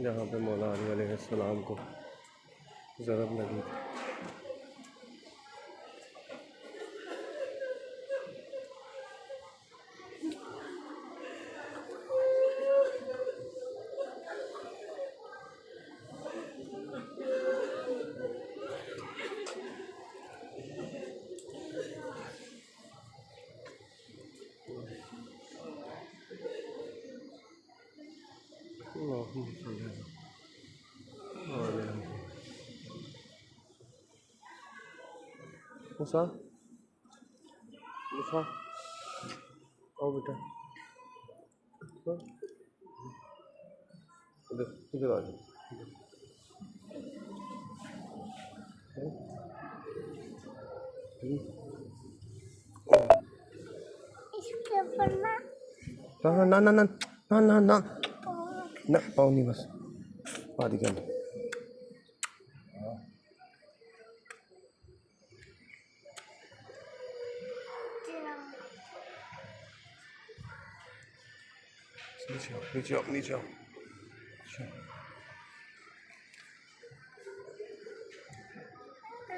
जहाँ पे मौला अली अलैहिस्सलाम को ज़रब लगी थी। मूसा मूसा आओ बेटा, इधर इधर आ जाओ। इसके ऊपर ना ना ना ना ना ना ना ना पाओ नहीं, बस आदि कर नीचे आओ नीचे आओ नीचे आओ।